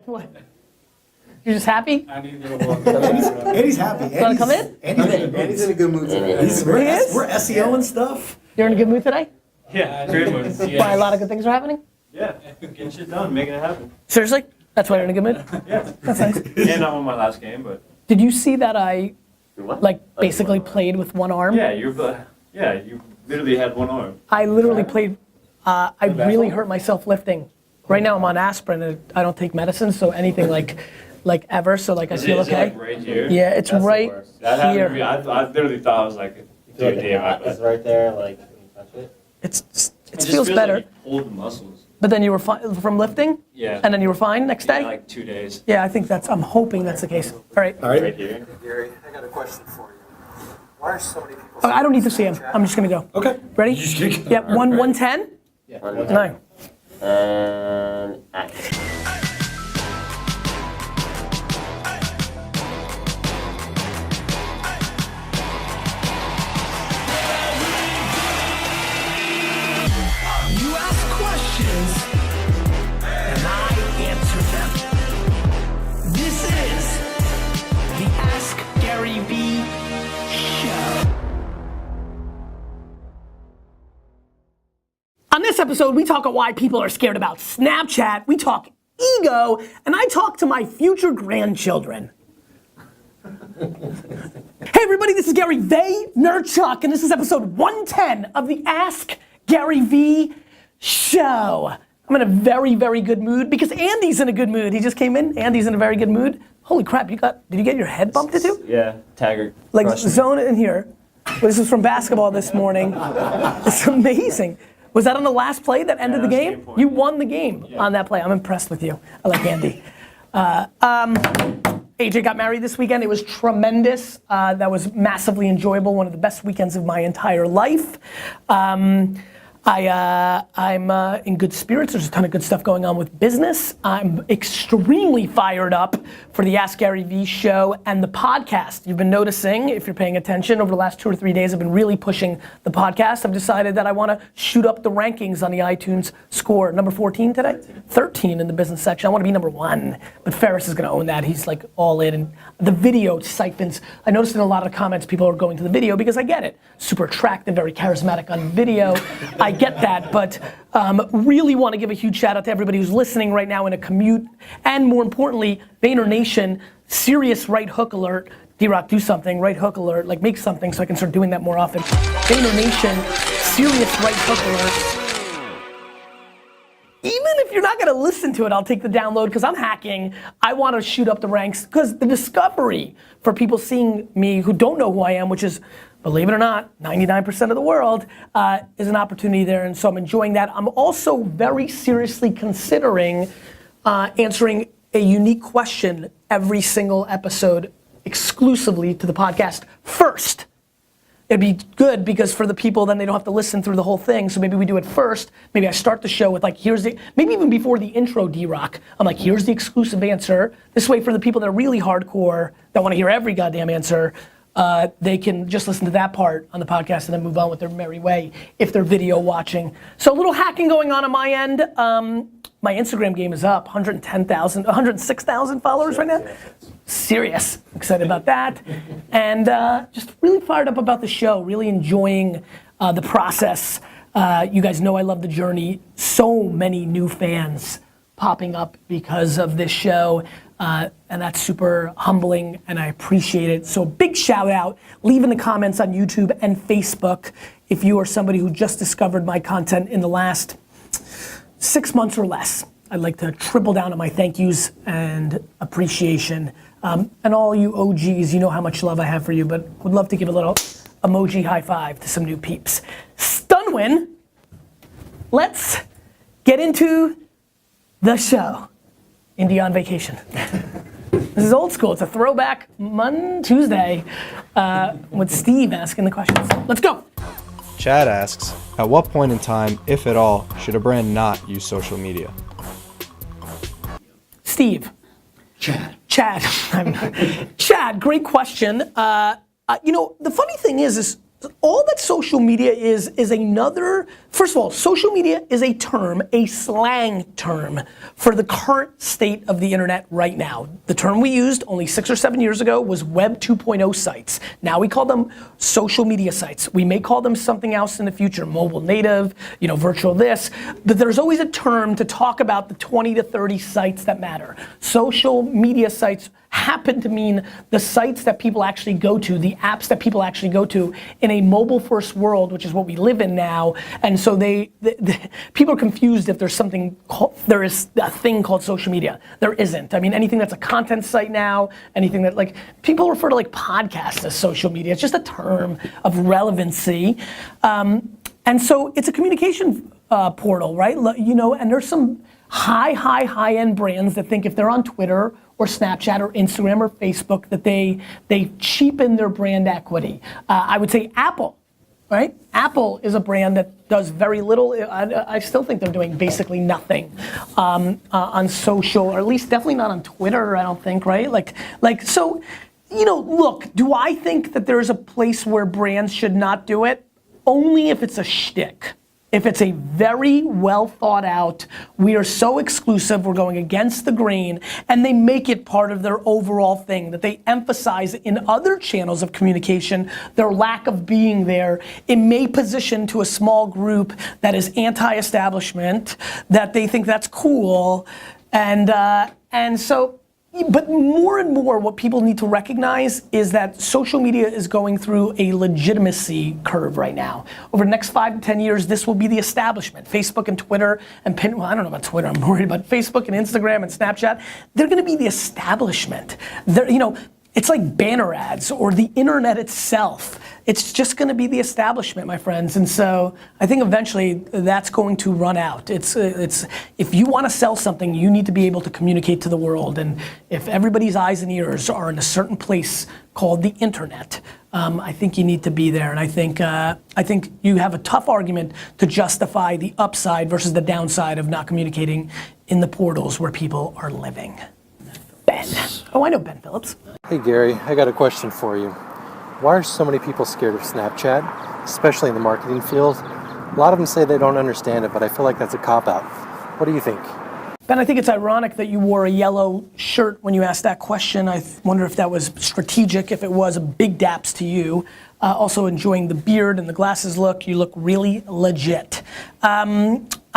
What? You're just happy? I need to walk. Andy's happy. You wanna come in? Andy's in a good mood today. We're SEO and stuff. You're in a good mood today? Yeah, great mood. Why a lot of good things are happening? Yeah, getting shit done, making it happen. Seriously? That's why you're in a good mood? Yeah. That's nice. Yeah, not on my last game, but. Did you see that I, basically played with one arm? Yeah, you literally had one arm. I literally played, I really hurt myself lifting. Right now I'm on aspirin and I don't take medicine, so anything like ever, so I feel Is it okay. like right here? Yeah, it's That's the right worst. That happened to me. here. I literally thought I was like, dude, damn, It's right there, like, can you touch it? It just feels better. Like you pulled the muscles. But then you were fine from lifting? Yeah. And then you were fine next day? Yeah, like 2 days. Yeah, I think I'm hoping that's the case. All right. Right here. Gary, I got a question for you. Why are so many people? Oh, I don't need to see him. I'm just gonna go. Okay. Ready? You just gonna go. Yep, 110? Yeah. No. And action. You ask questions, and I answer them. This is the Ask Gary V Show. On this episode, we talk about why people are scared about Snapchat, we talk ego, and I talk to my future grandchildren. Hey everybody, this is Gary Vaynerchuk, and this is episode 110 of the Ask Gary V Show. I'm in a very, very good mood because Andy's in a good mood. He just came in. Andy's in a very good mood. Holy crap, did you get your head bumped into? Yeah, Taggart. Like crushed me. zone it in here. This is from basketball this morning. It's amazing. Was that on the last play that ended the that was game? game point. You won the game on that play. I'm impressed with you. I like Andy. AJ got married this weekend. It was tremendous. That was massively enjoyable. One of the best weekends of my entire life. I'm in good spirits. There's a ton of good stuff going on with business. I'm extremely fired up for the Ask Gary V show and the podcast. You've been noticing, if you're paying attention, over the last 2 or 3 days, I've been really pushing the podcast. I've decided that I want to shoot up the rankings on the iTunes score. Number 14 today? 13 in the business section. I want to be number 1. But Ferris is going to own that. He's like all in. And the video siphons. I noticed in a lot of the comments, people are going to the video because I get it. Super attractive, very charismatic on video. I get that, but really want to give a huge shout out to everybody who's listening right now in a commute, and more importantly, Vayner Nation, serious right hook alert. D-Rock, do something, right hook alert, like make something so I can start doing that more often. Vayner Nation, serious right hook alert. Even if you're not gonna listen to it, I'll take the download because I'm hacking. I want to shoot up the ranks because the discovery for people seeing me who don't know who I am, which is, believe it or not, 99% of the world, is an opportunity there, and so I'm enjoying that. I'm also very seriously considering answering a unique question every single episode exclusively to the podcast first. It'd be good because for the people, then they don't have to listen through the whole thing, so maybe we do it first. Maybe I start the show with like, maybe even before the intro, D-Rock, I'm like, here's the exclusive answer. This way for the people that are really hardcore, that want to hear every goddamn answer, they can just listen to that part on the podcast and then move on with their merry way if they're video watching. So a little hacking going on my end. My Instagram game is up, 106,000 followers right now. Serious, excited about that. And just really fired up about the show, really enjoying the process. You guys know I love the journey. So many new fans popping up because of this show. And that's super humbling and I appreciate it. So big shout out, leave in the comments on YouTube and Facebook if you are somebody who just discovered my content in the last 6 months or less. I'd like to triple down on my thank yous and appreciation. And all you OGs, you know how much love I have for you, but would love to give a little emoji high five to some new peeps. Stunwin, let's get into the show. Indy on vacation. This is old school. It's a throwback Tuesday with Steve asking the questions. Let's go. Chad asks, at what point in time, if at all, should a brand not use social media? Steve. Chad. Chad, great question. You know, the funny thing is all that social media is another, first of all, social media is a term, a slang term for the current state of the internet right now. The term we used only 6 or 7 years ago was Web 2.0 sites. Now we call them social media sites. We may call them something else in the future, mobile native, virtual this, but there's always a term to talk about the 20 to 30 sites that matter. Social media sites happen to mean the sites that people actually go to, the apps that people actually go to in a mobile first world, which is what we live in now. And so people are confused if there is a thing called social media. There isn't. I mean, anything that's a content site now, anything that people refer to podcasts as social media. It's just a term of relevancy. And so it's a communication portal, right? And there's some high-end brands that think if they're on Twitter or Snapchat or Instagram or Facebook that they cheapen their brand equity. I would say Apple, right? Apple is a brand that does very little. I still think they're doing basically nothing on social, or at least definitely not on Twitter, I don't think, right? So, look, do I think that there's a place where brands should not do it? Only if it's a shtick. If it's a very well thought out, we are so exclusive, we're going against the grain, and they make it part of their overall thing, that they emphasize in other channels of communication their lack of being there. It may position to a small group that is anti-establishment, that they think that's cool, and so, but more and more what people need to recognize is that social media is going through a legitimacy curve right now. Over the next 5 to 10 years, this will be the establishment. Facebook and Twitter and I don't know about Twitter, I'm worried about Facebook and Instagram and Snapchat. They're gonna be the establishment. It's like banner ads or the internet itself. It's just gonna be the establishment, my friends. And so I think eventually that's going to run out. It's if you wanna sell something, you need to be able to communicate to the world. And if everybody's eyes and ears are in a certain place called the internet, I think you need to be there. And I think you have a tough argument to justify the upside versus the downside of not communicating in the portals where people are living. Ben. Oh, I know Ben Phillips. Hey Gary, I got a question for you. Why are so many people scared of Snapchat, especially in the marketing field? A lot of them say they don't understand it, but I feel like that's a cop-out. What do you think? Ben, I think it's ironic that you wore a yellow shirt when you asked that question. I wonder if that was strategic, if it was a big daps to you. Also enjoying the beard and the glasses look. You look really legit.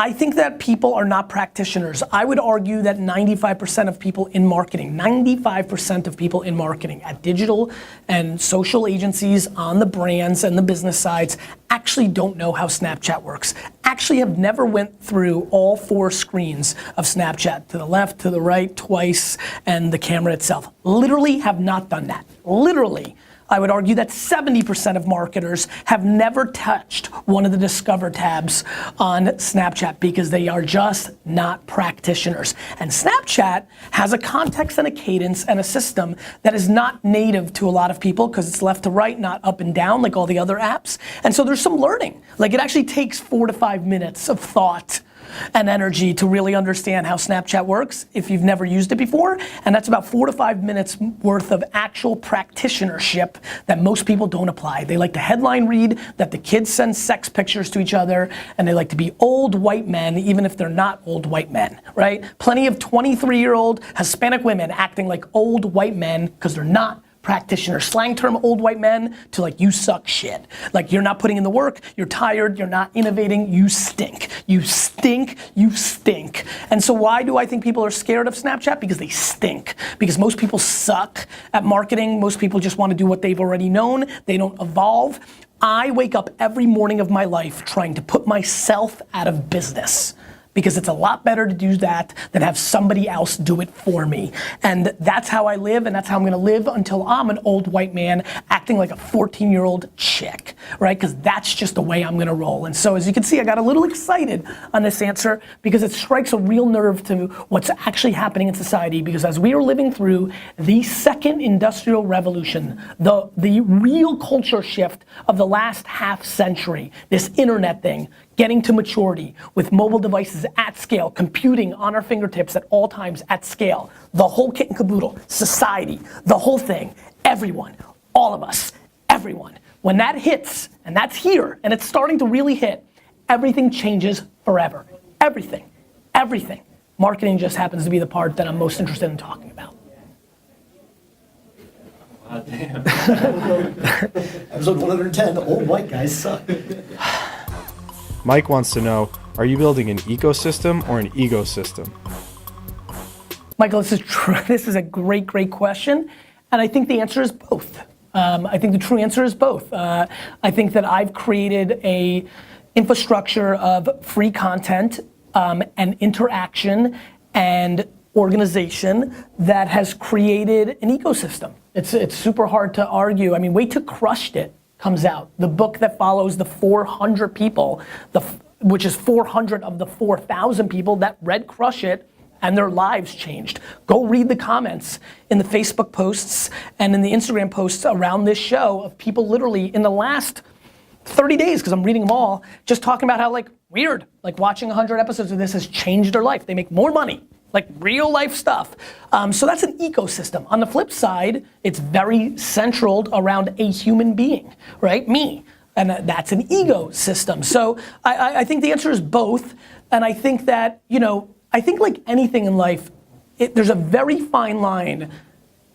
I think that people are not practitioners. I would argue that 95% of people in marketing, 95% of people in marketing at digital and social agencies on the brands and the business sides actually don't know how Snapchat works. Actually have never went through all 4 screens of Snapchat, to the left, to the right, twice, and the camera itself. Literally have not done that. Literally. I would argue that 70% of marketers have never touched one of the Discover tabs on Snapchat because they are just not practitioners. And Snapchat has a context and a cadence and a system that is not native to a lot of people because it's left to right, not up and down like all the other apps. And so there's some learning. Like it actually takes 4 to 5 minutes of thought and energy to really understand how Snapchat works if you've never used it before. And that's about 4 to 5 minutes worth of actual practitionership that most people don't apply. They like to headline read that the kids send sex pictures to each other, and they like to be old white men even if they're not old white men, right? Plenty of 23-year-old Hispanic women acting like old white men because they're not practitioner. Slang term old white men to like you suck shit. Like you're not putting in the work, you're tired, you're not innovating, you stink. You stink, you stink. And so why do I think people are scared of Snapchat? Because they stink. Because most people suck at marketing. Most people just want to do what they've already known. They don't evolve. I wake up every morning of my life trying to put myself out of business. Because it's a lot better to do that than have somebody else do it for me. And that's how I live, and that's how I'm gonna live until I'm an old white man acting like a 14-year-old chick, right? Because that's just the way I'm gonna roll. And so as you can see, I got a little excited on this answer because it strikes a real nerve to what's actually happening in society. Because as we are living through the second industrial revolution, the real culture shift of the last half century, this internet thing, getting to maturity with mobile devices at scale, computing on our fingertips at all times at scale, the whole kit and caboodle, society, the whole thing, everyone, all of us, everyone. when that hits, and that's here, and it's starting to really hit, everything changes forever. Everything. Everything. Marketing just happens to be the part that I'm most interested in talking about. God damn. Episode 110, old white guys suck. Mike wants to know, are you building an ecosystem or an ecosystem? Michael, this is a great, great question, and I think the answer is both. I think the true answer is both. I think that I've created a infrastructure of free content and interaction and organization that has created an ecosystem. It's super hard to argue. I mean, wait till Crushed It comes out. The book that follows the 400 people, which is 400 of the 4,000 people that read Crush It and their lives changed. Go read the comments in the Facebook posts and in the Instagram posts around this show of people literally in the last 30 days, because I'm reading them all, just talking about how weird, watching 100 episodes of this has changed their life. They make more money, real life stuff. So that's an ecosystem. On the flip side, it's very centered around a human being, right? Me. And that's an ego-system. So I think the answer is both. And I think that, I think like anything in life, there's a very fine line.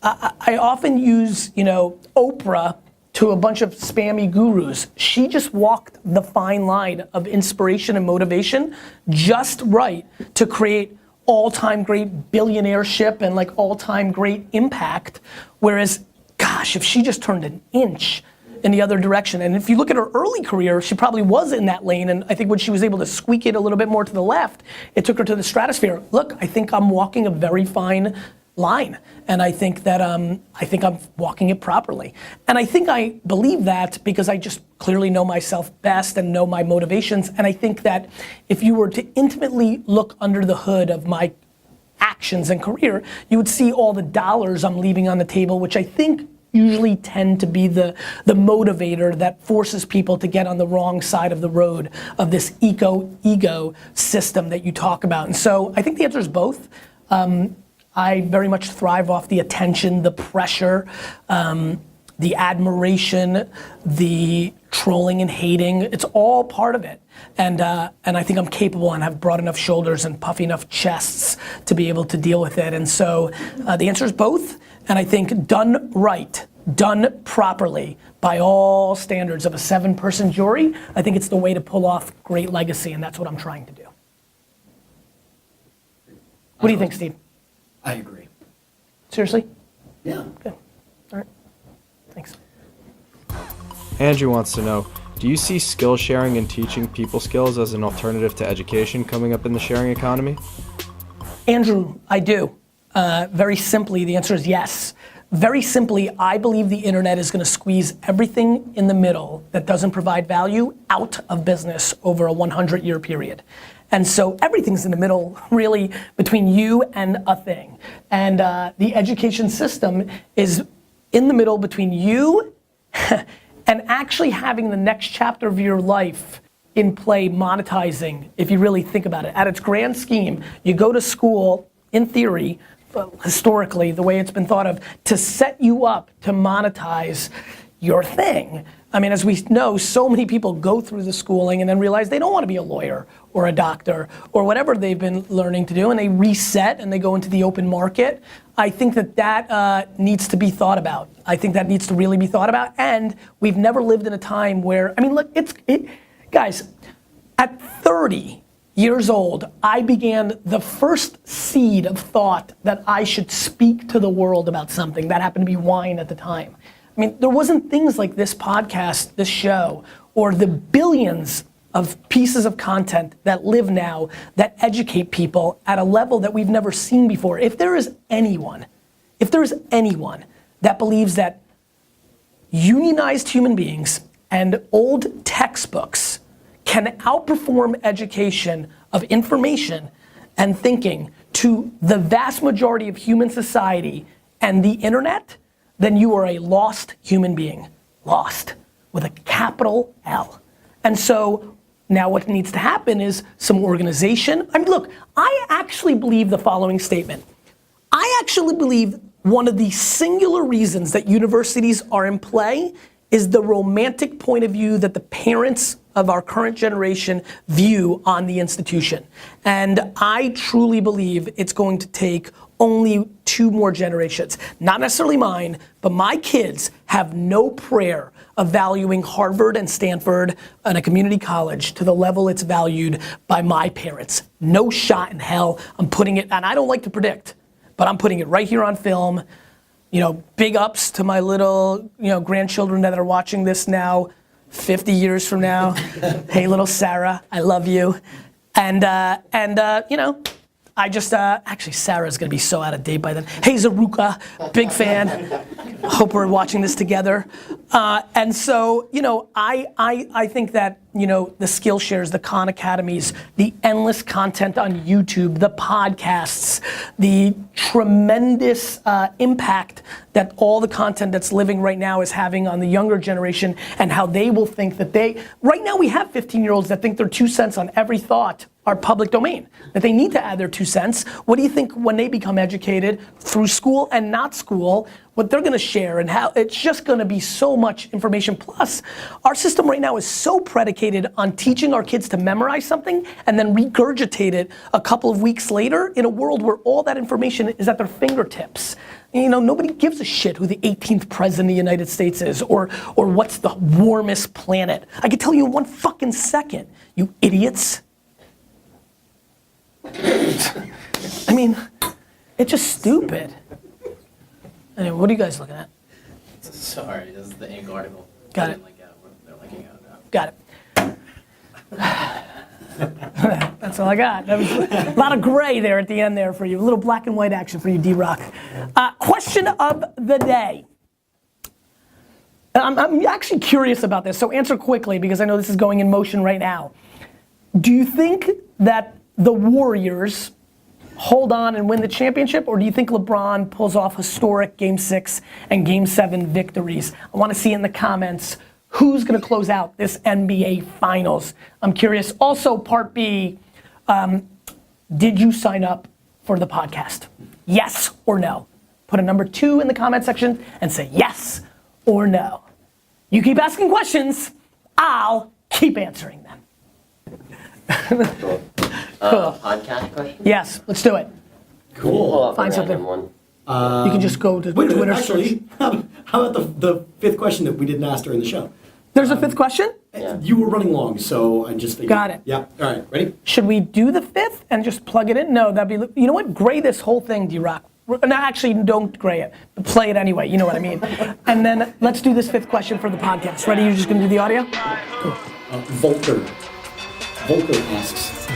I often use, Oprah to a bunch of spammy gurus. She just walked the fine line of inspiration and motivation just right to create all-time great billionaireship and all-time great impact. Whereas, gosh, if she just turned an inch in the other direction, and if you look at her early career, she probably was in that lane, and I think when she was able to squeak it a little bit more to the left, it took her to the stratosphere. Look, I think I'm walking a very fine line, and I think that I'm walking it properly. And I think I believe that because I just clearly know myself best and know my motivations, and I think that if you were to intimately look under the hood of my actions and career, you would see all the dollars I'm leaving on the table, which I think usually tend to be the motivator that forces people to get on the wrong side of the road of this ego system that you talk about. And so I think the answer is both. I very much thrive off the attention, the pressure, the admiration, the trolling and hating. It's all part of it. And I think I'm capable and have broad enough shoulders and puffy enough chests to be able to deal with it. And so the answer is both. And I think done right, done properly by all standards of a 7-person jury, I think it's the way to pull off great legacy, and that's what I'm trying to do. What do you think, Steve? I agree. Seriously? Yeah. Good. All right. Thanks. Andrew wants to know, do you see skill sharing and teaching people skills as an alternative to education coming up in the sharing economy? Andrew, I do. Very simply, the answer is yes. Very simply, I believe the internet is going to squeeze everything in the middle that doesn't provide value out of business over a 100-year period. And so everything's in the middle, really, between you and a thing. And the education system is in the middle between you and actually having the next chapter of your life in play, monetizing, if you really think about it. At its grand scheme, you go to school, in theory, historically, the way it's been thought of, to set you up to monetize your thing. I mean, as we know, so many people go through the schooling and then realize they don't want to be a lawyer or a doctor or whatever they've been learning to do, and they reset and they go into the open market. I think that needs to be thought about. I think that needs to really be thought about, and we've never lived in a time where, I mean, look, guys, at 30 years old, I began the first seed of thought that I should speak to the world about something. That happened to be wine at the time. I mean, there wasn't things like this podcast, this show, or the billions of pieces of content that live now that educate people at a level that we've never seen before. If there is anyone that believes that unionized human beings and old textbooks can outperform education of information and thinking to the vast majority of human society and the internet, then you are a lost human being. Lost, with a capital L. And so now what needs to happen is some organization. I mean, look, I actually believe the following statement. I actually believe one of the singular reasons that universities are in play is the romantic point of view that the parents of our current generation view on the institution. And I truly believe it's going to take only 2 more generations. Not necessarily mine, but my kids have no prayer of valuing Harvard and Stanford and a community college to the level it's valued by my parents. No shot in hell. I'm putting it, and I don't like to predict, but I'm putting it right here on film. You know, big ups to my little, grandchildren that are watching this now, 50 years from now. Hey, little Sarah, I love you. And I just, actually Sarah's gonna be so out of date by then. Hey, Zaruka, big fan. Hope we're watching this together. And so, I think that, the Skillshares, the Khan Academies, the endless content on YouTube, the podcasts, the tremendous impact that all the content that's living right now is having on the younger generation and how they will think that right now we have 15-year-olds that think their 2 cents on every thought are public domain, that they need to add their 2 cents. What do you think when they become educated through school and not school, what they're gonna share and how it's just gonna be so much information. Plus, our system right now is so predicated on teaching our kids to memorize something and then regurgitate it a couple of weeks later in a world where all that information is at their fingertips. Nobody gives a shit who the 18th president of the United States is or what's the warmest planet. I can tell you in 1 fucking second, you idiots. I mean, it's just stupid. Anyway, what are you guys looking at? Sorry, this is the Inc. article. Got it. They're linking out now. Got it. That's all I got. That was a lot of gray there at the end there for you. A little black and white action for you, D-Rock. Question of the day. I'm actually curious about this, so answer quickly because I know this is going in motion right now. Do you think that the Warriors hold on and win the championship, or do you think LeBron pulls off historic Game 6 and Game 7 victories? I want to see in the comments who's going to close out this NBA Finals. I'm curious. Also, part B, did you sign up for the podcast? Yes or no? Put a number 2 in the comment section and say yes or no. You keep asking questions, I'll keep answering them. Podcast question? Yes, let's do it. Pull up Find a something. random one. You can just go to Wait a minute, Twitter. actually, how about the 5th question that we didn't ask during the show? There's a 5th question? Yeah. You were running long, so I just figured. Got it. Yeah, all right, ready? Should we do the 5th and just plug it in? No, that'd be, you know what? Gray this whole thing, D-Rock. No, actually, don't gray it. Play it anyway, you know what I mean. And then let's do this 5th question for the podcast. Ready? You're just gonna do the audio? Cool. Volker asks,